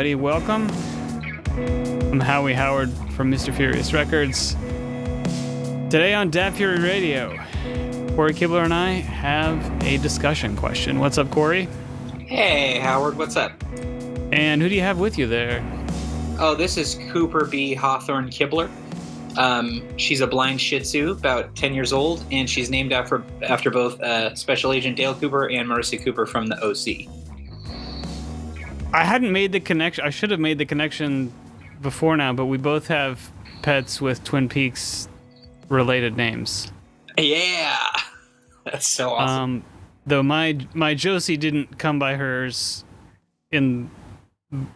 everybody. Welcome. I'm Howie Howard from Mr. Furious Records. Today on Dat Fury Radio, Cory Kibler and I have a discussion question. What's up, Cory? Hey, Howard. What's up? And who do you have with you there? Oh, this is Cooper B. Hawthorne Kibler. She's a blind Shih Tzu, about 10 years old, and she's named after both Special Agent Dale Cooper and Marissa Cooper from the OC. I hadn't made the connection. I should have made the connection before now, but we both have pets with Twin Peaks related names. Yeah, that's so awesome. Though my Josie didn't come by hers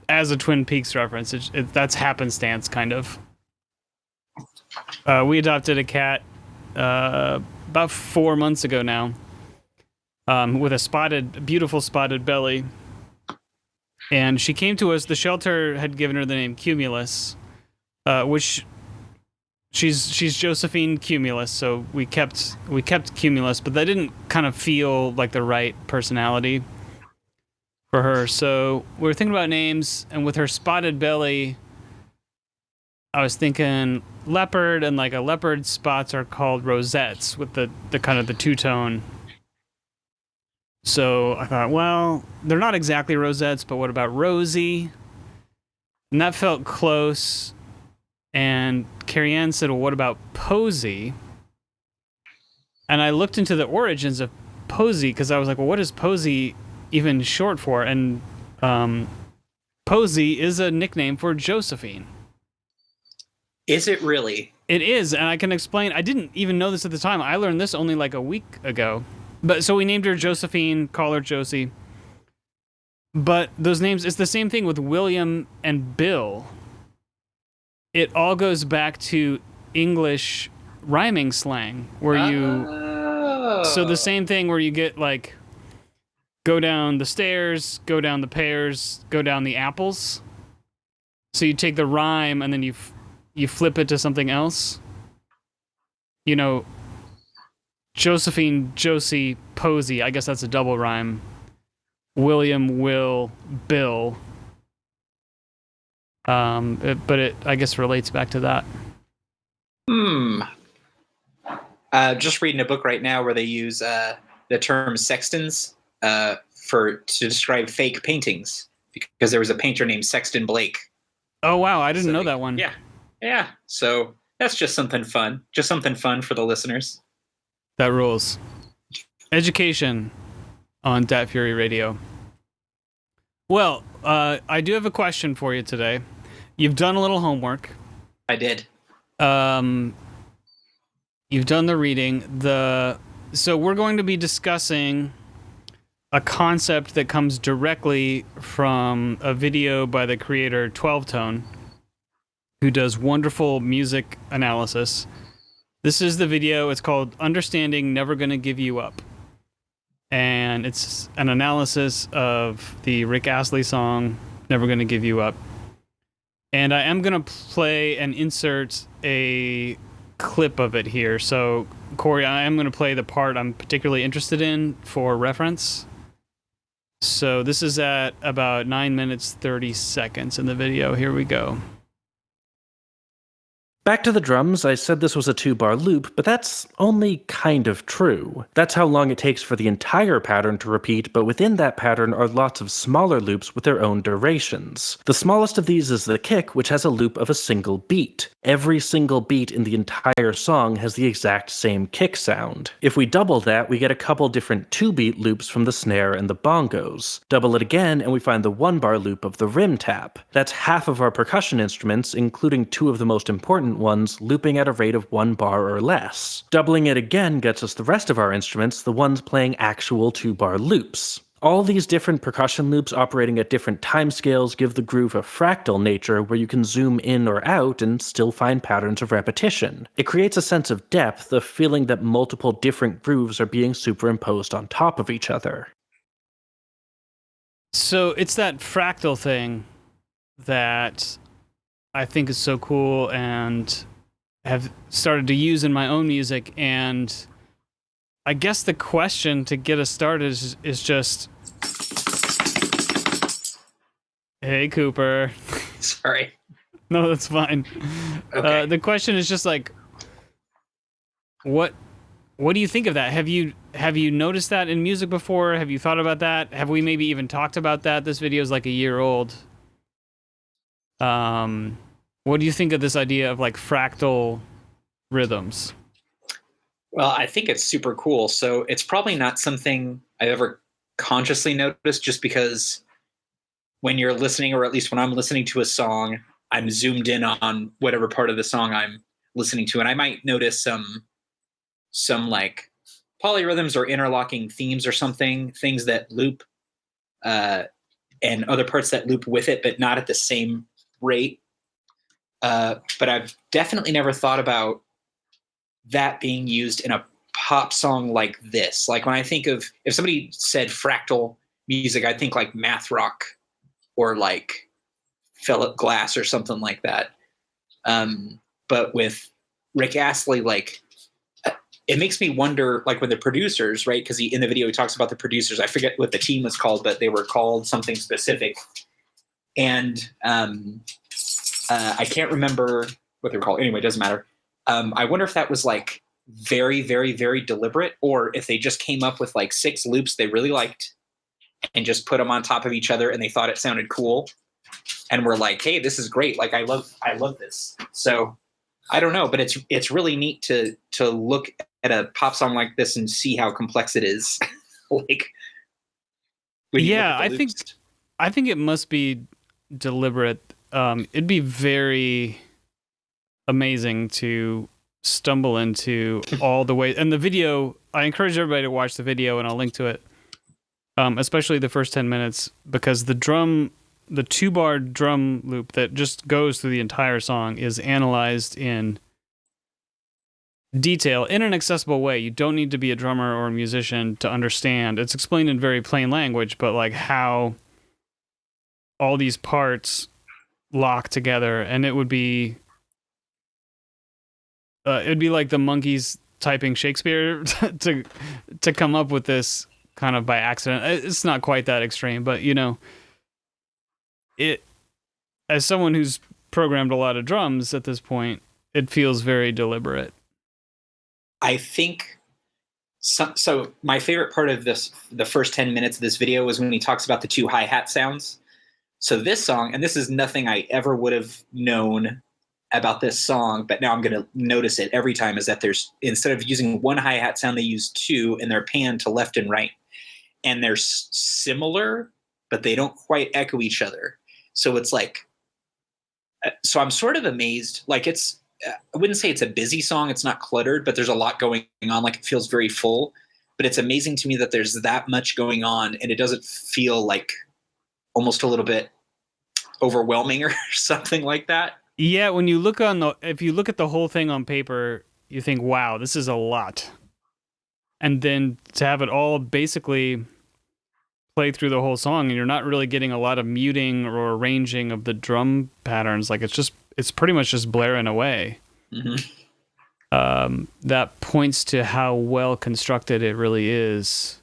as a Twin Peaks reference. That's happenstance, kind of. We adopted a cat about 4 months ago now, with a beautiful spotted belly. And she came to us. The shelter had given her the name Cumulus, which she's Josephine Cumulus. So we kept Cumulus, but that didn't kind of feel like the right personality for her. So we were thinking about names, and with her spotted belly, I was thinking leopard, and like a leopard spots are called rosettes with the kind of the two-tone. So I thought, well, they're not exactly rosettes, but what about Rosie? And that felt close. And Carrie Ann said, well, what about Posy? And I looked into the origins of Posy because I was like, well, what is Posy even short for? And Posy is a nickname for Josephine. Is it really? It is, and I can explain. I didn't even know this at the time. I learned this only like a week ago. But so we named her Josephine, call her Josie. But those names, it's the same thing with William and Bill. It all goes back to English rhyming slang, where so the same thing where you get like, go down the stairs, go down the pears, go down the apples. So you take the rhyme and then you flip it to something else. You know, Josephine, Josie, Posy. I guess that's a double rhyme. William, Will, Bill. But it, I guess, relates back to that. Just reading a book right now where they use the term sextons to describe fake paintings, because there was a painter named Sexton Blake. Oh wow, I didn't know that one. Yeah. So that's just something fun. Just something fun for the listeners. That rules. Education on Dat Fury Radio. Well, I do have a question for you today. You've done a little homework. I did. You've done the reading. So we're going to be discussing a concept that comes directly from a video by the creator 12 Tone, who does wonderful music analysis. This is the video. It's called Understanding Never Gonna Give You Up. And it's an analysis of the Rick Astley song, Never Gonna Give You Up. And I am gonna play and insert a clip of it here. So, Cory, I am gonna play the part I'm particularly interested in for reference. So this is at about 9 minutes, 30 seconds in the video. Here we go. Back to the drums, I said this was a 2-bar loop, but that's only kind of true. That's how long it takes for the entire pattern to repeat, but within that pattern are lots of smaller loops with their own durations. The smallest of these is the kick, which has a loop of a single beat. Every single beat in the entire song has the exact same kick sound. If we double that, we get a couple different 2-beat loops from the snare and the bongos. Double it again, and we find the 1-bar loop of the rim tap. That's half of our percussion instruments, including 2 of the most important ones, looping at a rate of 1 bar or less. Doubling it again gets us the rest of our instruments, the ones playing actual 2-bar loops. All these different percussion loops operating at different timescales give the groove a fractal nature where you can zoom in or out and still find patterns of repetition. It creates a sense of depth, a feeling that multiple different grooves are being superimposed on top of each other. So it's that fractal thing that I think is so cool and have started to use in my own music, and I guess the question to get us started is just Hey, Cooper. Sorry. No, that's fine. Okay. The question is just like, what do you think of that? Have you noticed that in music before? Have you thought about that? Have we maybe even talked about that? This video is like a year old. What do you think of this idea of like fractal rhythms? Well, I think it's super cool. So it's probably not something I've ever consciously noticed, just because when you're listening, or at least when I'm listening to a song, I'm zoomed in on whatever part of the song I'm listening to. And I might notice some like polyrhythms or interlocking themes or something, things that loop, and other parts that loop with it, but not at the same rate. But I've definitely never thought about that being used in a pop song like this. Like when I think of, if somebody said fractal music, I think like math rock or like Philip Glass or something like that. But with Rick Astley, like it makes me wonder, like when the producers, right? Because in the video he talks about the producers. I forget what the team was called, but they were called something specific. And I can't remember what they were called. Anyway, it doesn't matter. I wonder if that was like very, very, very deliberate, or if they just came up with like 6 loops they really liked and just put them on top of each other and they thought it sounded cool and were like, hey, this is great. Like I love this. So I don't know, but it's really neat to look at a pop song like this and see how complex it is. Like, Yeah, I think it must be deliberate. It'd be very amazing to stumble into all the way. And the video, I encourage everybody to watch the video, and I'll link to it. Especially the first 10 minutes, because the 2-bar drum loop that just goes through the entire song is analyzed in detail in an accessible way. You don't need to be a drummer or a musician to understand. It's explained in very plain language, but like how all these parts lock together, and it would be it'd be like the monkeys typing Shakespeare to come up with this kind of by accident. It's not quite that extreme, but you know, it, as someone who's programmed a lot of drums at this point, it feels very deliberate. I think so my favorite part of this, the first 10 minutes of this video, was when he talks about the 2 hi-hat sounds. So this song, and this is nothing I ever would have known about this song, but now I'm going to notice it every time, is that there's, instead of using 1 hi-hat sound, they use 2, and they're panned to left and right. And they're similar, but they don't quite echo each other. So it's like, so I'm sort of amazed. Like I wouldn't say it's a busy song. It's not cluttered, but there's a lot going on. Like it feels very full, but it's amazing to me that there's that much going on and it doesn't feel like almost a little bit overwhelming or something like that. Yeah, when you look if you look at the whole thing on paper, you think, wow, this is a lot. And then to have it all basically play through the whole song, and you're not really getting a lot of muting or arranging of the drum patterns. Like it's pretty much just blaring away. Mm-hmm. That points to how well constructed it really is,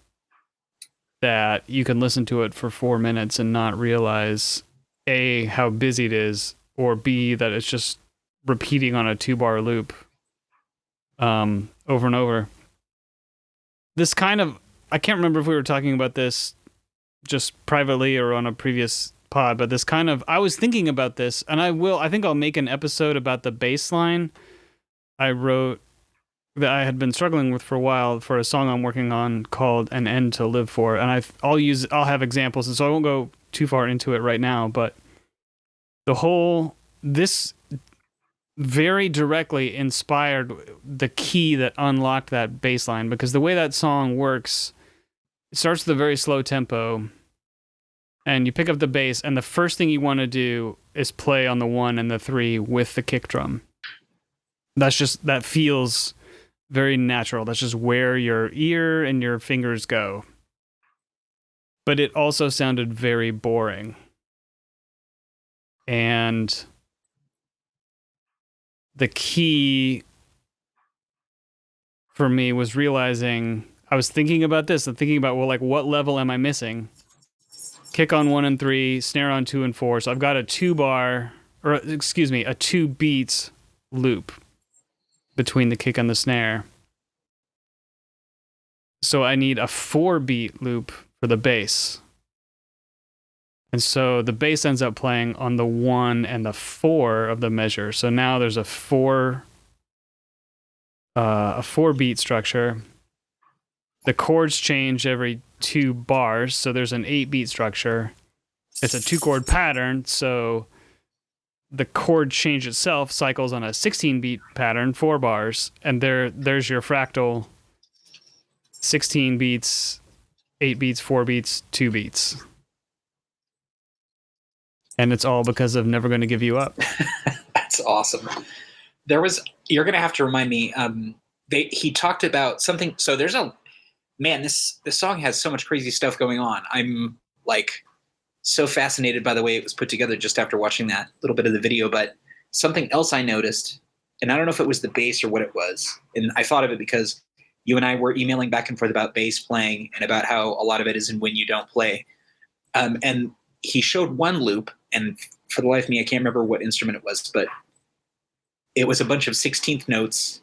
that you can listen to it for 4 minutes and not realize A, how busy it is, or B, that it's just repeating on a 2-bar loop over and over. This kind of, I can't remember if we were talking about this just privately or on a previous pod, but this kind of, I was thinking about this, and I think I'll make an episode about the bass line I wrote that I had been struggling with for a while for a song I'm working on called An End to Live For. And I'll have examples, and so I won't go too far into it right now, but this very directly inspired the key that unlocked that bass line, because the way that song works, it starts with a very slow tempo, and you pick up the bass, and the first thing you want to do is play on the 1 and the 3 with the kick drum. That feels very natural. That's just where your ear and your fingers go. But it also sounded very boring. And the key for me was realizing, I was thinking about this and thinking about, well, like, what level am I missing? kick on 1 and 3, snare on 2 and 4. So I've got a 2 beats loop between the kick and the snare. So I need a 4 beat loop for the bass. And so the bass ends up playing on the 1 and the 4 of the measure. So now there's a 4 beat structure. The chords change every 2 bars, so there's an 8 beat structure. It's a 2-chord pattern, so the chord change itself cycles on a 16 beat pattern, 4 bars, and there's your fractal 16 beats, 8 beats, 4 beats, 2 beats. And it's all because of Never Gonna Give You Up. That's awesome. You're going to have to remind me, he talked about something. So there's this song has so much crazy stuff going on. I'm like so fascinated by the way it was put together just after watching that little bit of the video. But something else I noticed, and I don't know if it was the bass or what it was. And I thought of it because you and I were emailing back and forth about bass playing and about how a lot of it is in When You Don't Play. And he showed one loop, and for the life of me, I can't remember what instrument it was, but it was a bunch of 16th notes,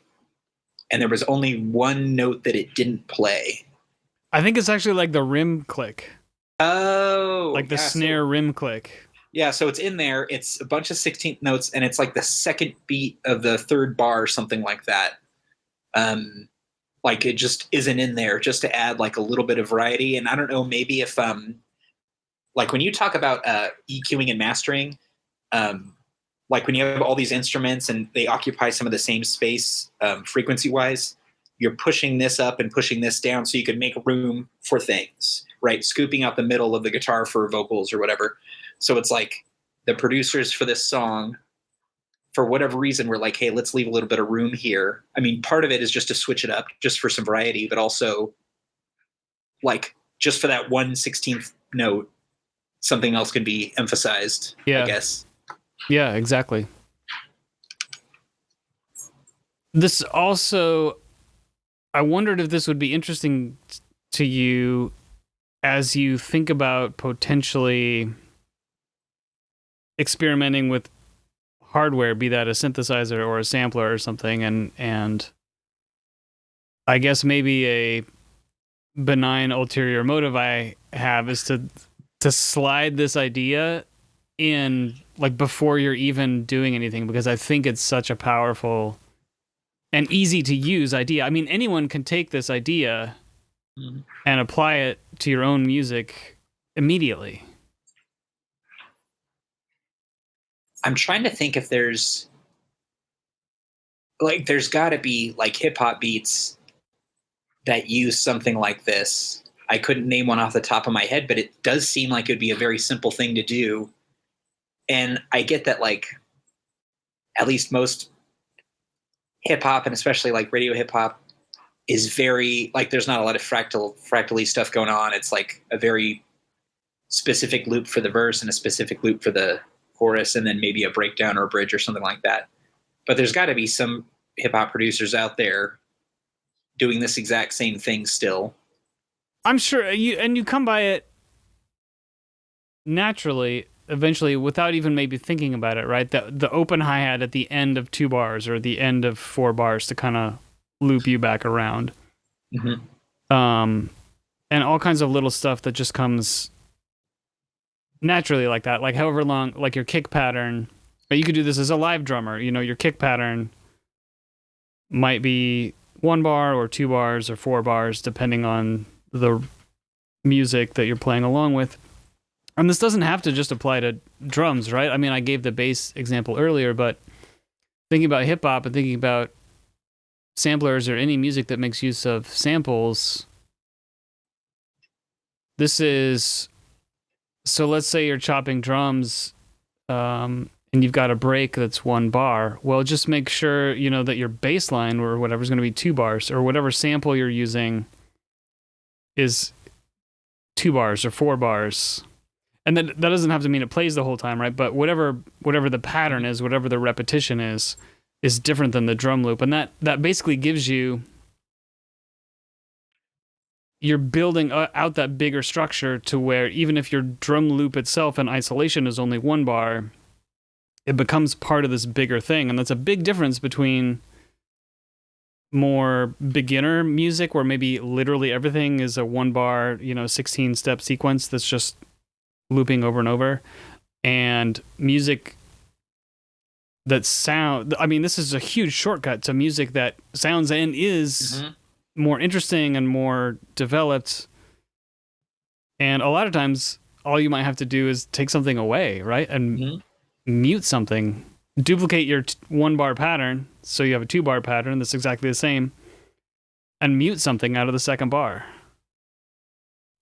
and there was only one note that it didn't play. I think it's actually like the rim click. Oh. Like the snare rim click. Yeah, so it's in there. It's a bunch of 16th notes, and it's like the second beat of the third bar or something like that. Like it just isn't in there just to add like a little bit of variety. And I don't know, maybe if like when you talk about EQing and mastering, like when you have all these instruments and they occupy some of the same space frequency-wise, you're pushing this up and pushing this down so you can make room for things, right? Scooping out the middle of the guitar for vocals or whatever. So it's like the producers for this song, for whatever reason, were like, hey, let's leave a little bit of room here. I mean, part of it is just to switch it up, just for some variety, but also like just for that 1/16th note, something else can be emphasized, I guess. Yeah, exactly. This also, I wondered if this would be interesting to you as you think about potentially experimenting with hardware, be that a synthesizer or a sampler or something, and I guess maybe a benign ulterior motive I have is to slide this idea in like before you're even doing anything, because I think it's such a powerful and easy to use idea. I mean, anyone can take this idea and apply it to your own music immediately. I'm trying to think if there's got to be like hip hop beats that use something like this. I couldn't name one off the top of my head, but it does seem like it would be a very simple thing to do. And I get that, like, at least most hip hop, and especially like radio hip hop, is very like there's not a lot of fractally stuff going on. It's like a very specific loop for the verse and a specific loop for the chorus, and then maybe a breakdown or a bridge or something like that. But there's got to be some hip hop producers out there doing this exact same thing still. I'm sure you come by it naturally eventually without even maybe thinking about it, right? The open hi-hat at the end of 2 bars or the end of 4 bars to kind of loop you back around. And all kinds of little stuff that just comes naturally like that. Like however long, like your kick pattern, but you could do this as a live drummer. You know, your kick pattern might be 1 bar or 2 bars or 4 bars, depending on the music that you're playing along with. And this doesn't have to just apply to drums, right? I mean, I gave the bass example earlier, but thinking about hip hop and thinking about samplers or any music that makes use of samples, this is, so let's say you're chopping drums and you've got a break that's 1 bar. Well, just make sure, you know, that your bass line or whatever is going to be 2 bars, or whatever sample you're using is 2 bars or 4 bars. And that doesn't have to mean it plays the whole time, right? But whatever the pattern is, whatever the repetition is different than the drum loop. And that basically gives you you're building out that bigger structure to where even if your drum loop itself in isolation is only 1 bar, it becomes part of this bigger thing. And that's a big difference between more beginner music where maybe literally everything is a 1 bar, 16 step sequence that's just looping over and over, and music that this is a huge shortcut to music that sounds and is more interesting and more developed. And a lot of times all you might have to do is take something away, right? And mute something, duplicate your 1 bar pattern so you have a 2 bar pattern that's exactly the same, and mute something out of the 2nd bar.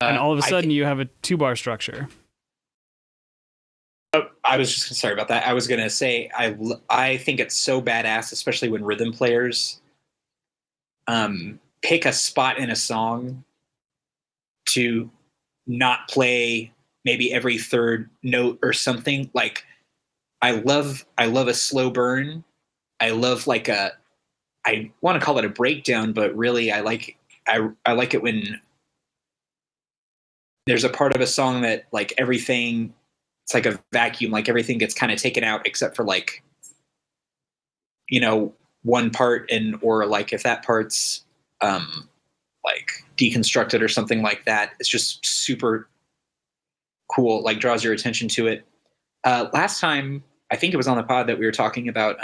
And all of a sudden you have a 2 bar structure. I was just sorry about that. I was gonna say I think it's so badass, especially when rhythm players pick a spot in a song to not play maybe every 3rd note or something. Like I love a slow burn. I love I want to call it a breakdown, but really I like it when there's a part of a song that like everything, it's like a vacuum, like everything gets kind of taken out except for like, one part, or like if that part's like deconstructed or something like that, it's just super cool, like draws your attention to it. Last time, I think it was on the pod that we were talking about,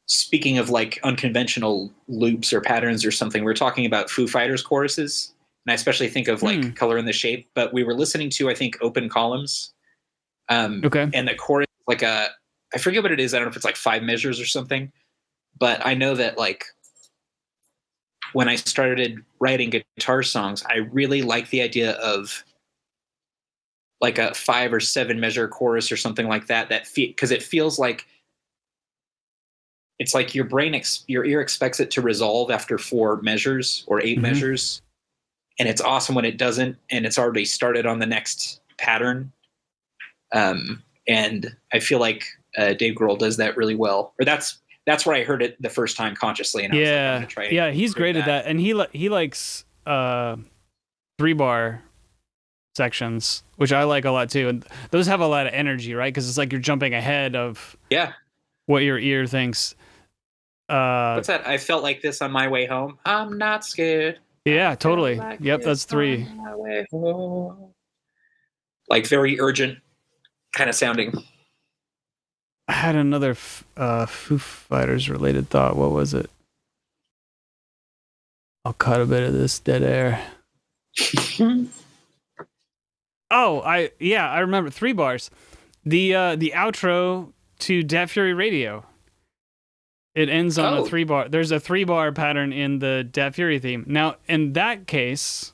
speaking of like unconventional loops or patterns or something, we were talking about Foo Fighters choruses. And I especially think of like Color in the Shape, but we were listening to, I think, Open Columns. Okay. And the chorus, like I forget what it is. I don't know if it's like 5 measures or something, but I know that like when I started writing guitar songs, I really like the idea of like a 5 or 7 measure chorus or something like that. Because it feels like it's like your ear expects it to resolve after 4 measures or 8 measures. And it's awesome when it doesn't, and it's already started on the next pattern. And I feel like Dave Grohl does that really well. Or that's where I heard it the first time consciously. And I was like, I'm gonna try it. He's great at that. And he likes 3-bar sections, which I like a lot too. And those have a lot of energy, right? Because it's like you're jumping ahead of what your ear thinks. What's that? I felt like this on my way home. I'm not scared. Yeah, totally. Yep, that's 3. Like very urgent kind of sounding. I had another Foo Fighters related thought. What was it? I'll cut a bit of this dead air. I remember 3 bars. The outro to Dat Fury Radio. It ends on a 3 bar. There's a 3 bar pattern in the Dat Fury theme. Now, in that case,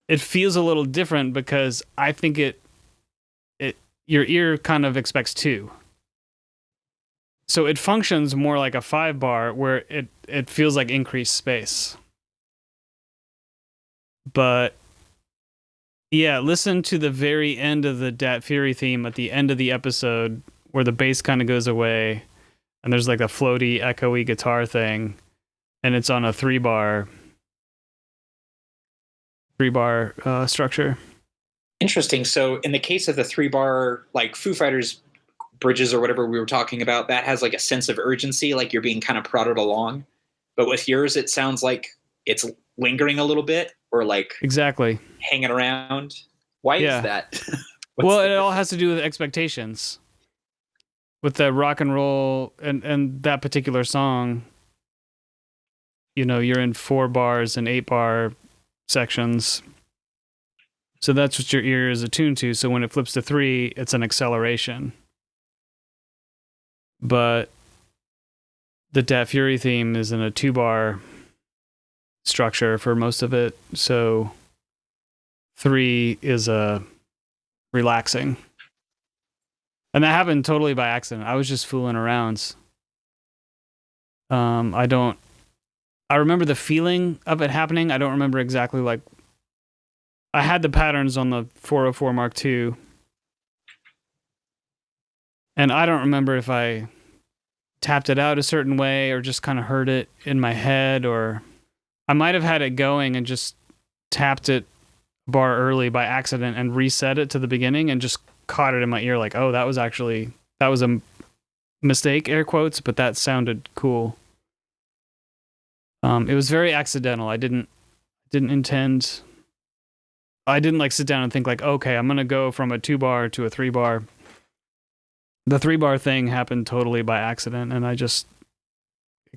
it feels a little different because I think your ear kind of expects 2. So it functions more like a 5 bar where it feels like increased space. But yeah, listen to the very end of the Dat Fury theme at the end of the episode where the bass kind of goes away. And there's like a floaty, echoey guitar thing, and it's on a 3 bar structure. Interesting. So in the case of the 3 bar, like Foo Fighters bridges or whatever we were talking about, that has like a sense of urgency, like you're being kind of prodded along. But with yours, it sounds like it's lingering a little bit, or like exactly hanging around. Why is that? Well, it all has to do with expectations. With the rock and roll and that particular song, you're in 4 bars and 8 bar sections. So that's what your ear is attuned to. So when it flips to 3, it's an acceleration. But the Dat Fury theme is in a 2 bar structure for most of it. So 3 is a relaxing. And that happened totally by accident. I was just fooling around. I remember the feeling of it happening. I don't remember exactly like, I had the patterns on the 404 Mark II. And I don't remember if I tapped it out a certain way or just kind of heard it in my head, or I might have had it going and just tapped it bar early by accident and reset it to the beginning and just caught it in my ear like, oh, that was a mistake, air quotes, but that sounded cool. It was very accidental. I didn't intend. I didn't like sit down and think like, okay, I'm gonna go from a 2-bar to a 3-bar. The 3-bar thing happened totally by accident, and it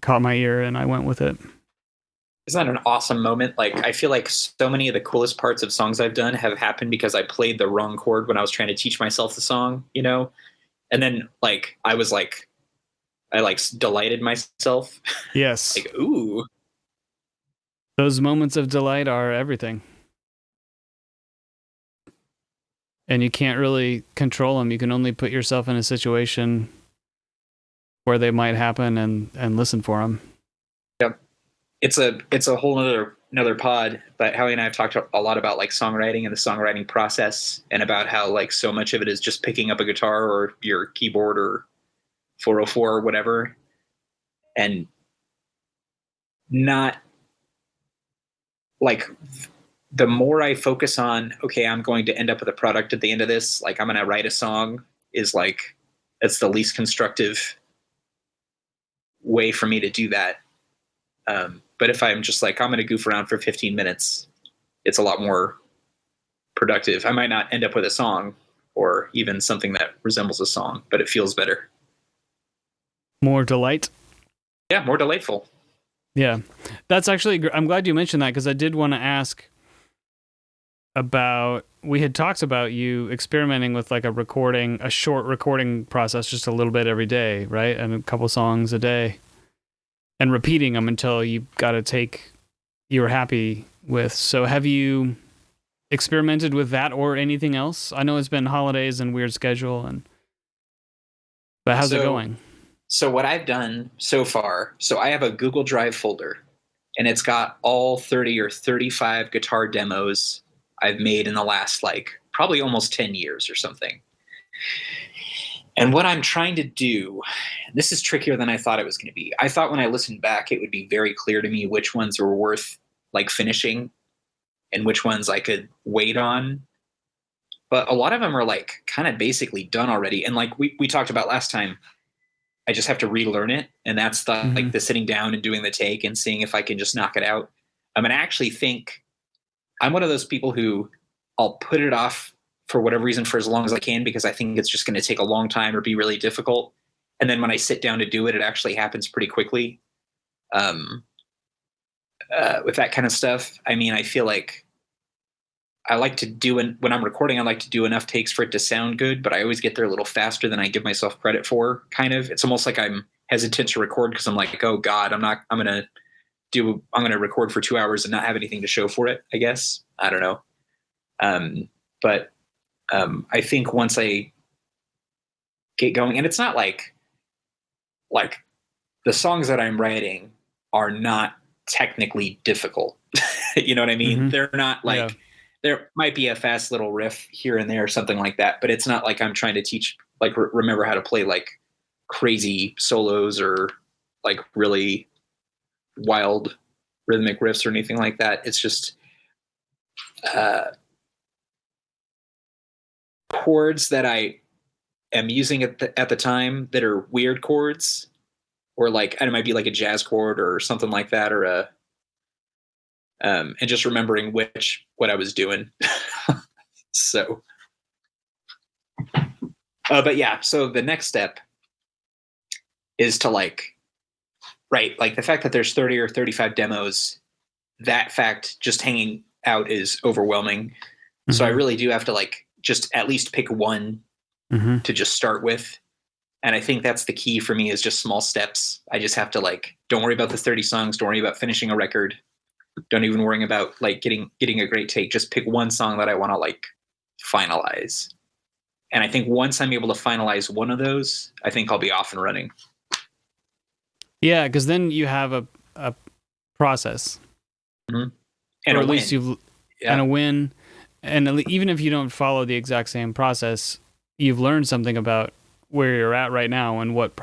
caught my ear, and I went with it. Isn't that an awesome moment? Like, I feel like so many of the coolest parts of songs I've done have happened because I played the wrong chord when I was trying to teach myself the song, you know? And then, like, I delighted myself. Yes. Like, ooh. Those moments of delight are everything. And you can't really control them. You can only put yourself in a situation where they might happen and listen for them. Yep. It's a whole another pod, but Howie and I have talked a lot about like songwriting and the songwriting process, and about how like so much of it is just picking up a guitar or your keyboard or 404 or whatever, and not like, the more I focus on, okay, I'm going to end up with a product at the end of this, like I'm going to write a song, is like, it's the least constructive way for me to do that. But if I'm just like, I'm going to goof around for 15 minutes, it's a lot more productive. I might not end up with a song or even something that resembles a song, but it feels better. More delight. Yeah, more delightful. Yeah. That's actually, I'm glad you mentioned that, because I did want to ask about, we had talked about you experimenting with like a short recording process, just a little bit every day, right? And a couple songs a day, and repeating them until you got a take you were happy with. So have you experimented with that or anything else? I know it's been holidays and weird schedule, but how's it going? So what I've done so far, so I have a Google Drive folder, and it's got all 30 or 35 guitar demos I've made in the last like probably almost 10 years or something. And what I'm trying to do, this is trickier than I thought it was going to be. I thought when I listened back, it would be very clear to me which ones were worth like finishing and which ones I could wait on. But a lot of them are like kind of basically done already. And like we talked about last time, I just have to relearn it. And that's the like the sitting down and doing the take and seeing if I can just knock it out. I mean, I actually think I'm one of those people who I'll put it off for whatever reason for as long as I can, because I think it's just going to take a long time or be really difficult. And then when I sit down to do it, it actually happens pretty quickly. With that kind of stuff, I mean, I feel like I like to do, when I'm recording, I like to do enough takes for it to sound good, but I always get there a little faster than I give myself credit for, kind of. It's almost like I'm hesitant to record because I'm like, oh God, I'm going to record for 2 hours and not have anything to show for it, I guess. I don't know. But I think once I get going, and it's not like the songs that I'm writing are not technically difficult. You know what I mean? They're not like, there might be a fast little riff here and there or something like that, but it's not like I'm trying to teach, like, remember how to play like crazy solos or like really wild rhythmic riffs or anything like that. It's just chords that I am using at the time that are weird chords, or like, and it might be like a jazz chord or something like that, or and just remembering what I was doing. So, but yeah, so the next step is to like the fact that there's 30 or 35 demos, that fact just hanging out is overwhelming. So I really do have to like just at least pick one to just start with. And I think that's the key for me, is just small steps. I just have to like, don't worry about the 30 songs. Don't worry about finishing a record. Don't even worry about like getting a great take. Just pick one song that I want to like finalize. And I think once I'm able to finalize one of those, I think I'll be off and running. Yeah, because then you have a process. And or at least you've and a win. And even if you don't follow the exact same process, you've learned something about where you're at right now and what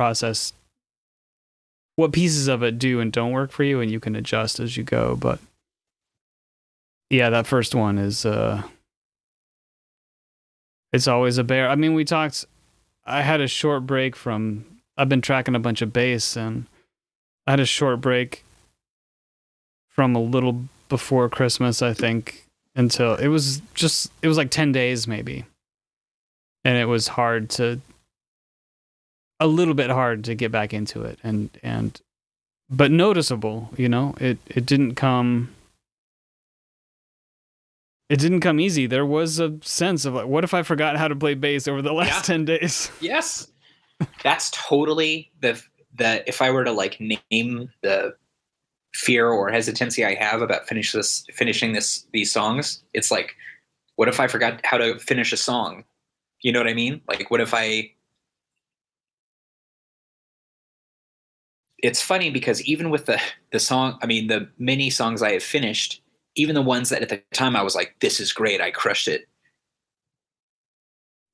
what pieces of it do and don't work for you, and you can adjust as you go. But yeah, that first one is it's always a bear. I mean, I had a short break I've been tracking a bunch of bass, and I had a short break from a little before Christmas, I think, until it was like 10 days maybe. And it was a little bit hard to get back into it, but noticeable, it didn't come easy. There was a sense of like, what if I forgot how to play bass over the last 10 days? Yes. That's totally the if I were to like name the fear or hesitancy I have about finishing these songs, it's like, what if I forgot how to finish a song? You know what I mean? Like, what if it's funny because even with the song, I mean, the many songs I have finished, even the ones that at the time I was like, this is great, I crushed it.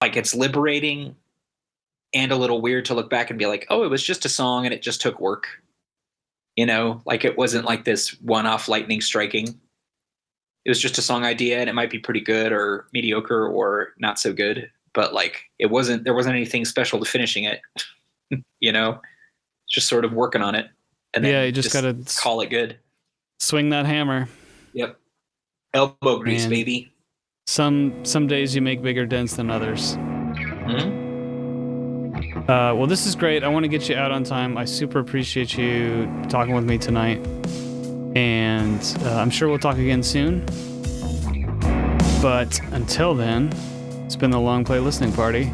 Like, it's liberating and a little weird to look back and be like, oh, it was just a song and it just took work. Like it wasn't like this one-off lightning striking. It was just a song idea, and it might be pretty good or mediocre or not so good, but like there wasn't anything special to finishing it. Just sort of working on it, and then you just gotta call it good. Swing that hammer. Yep. Elbow grease, Man. baby. Some days you make bigger dents than others. Mm-hmm. Well, this is great. I want to get you out on time. I super appreciate you talking with me tonight. And I'm sure we'll talk again soon. But until then, it's been the Long Play Listening Party.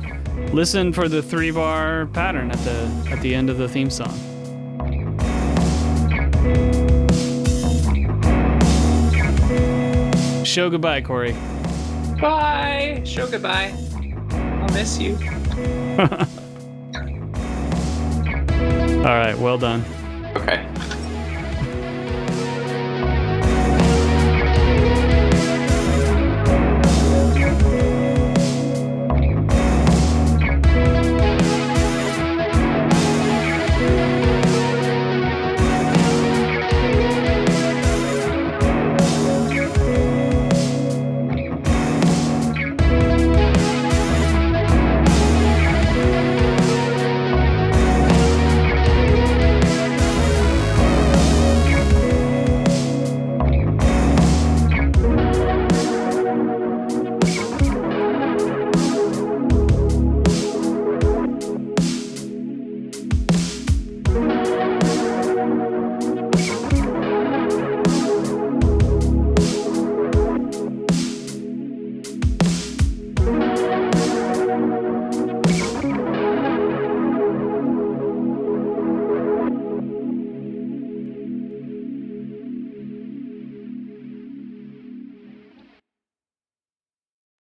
Listen for the 3-bar pattern at the end of the theme song. Show goodbye, Cory. Bye. Show goodbye. I'll miss you. All right, well done. Okay.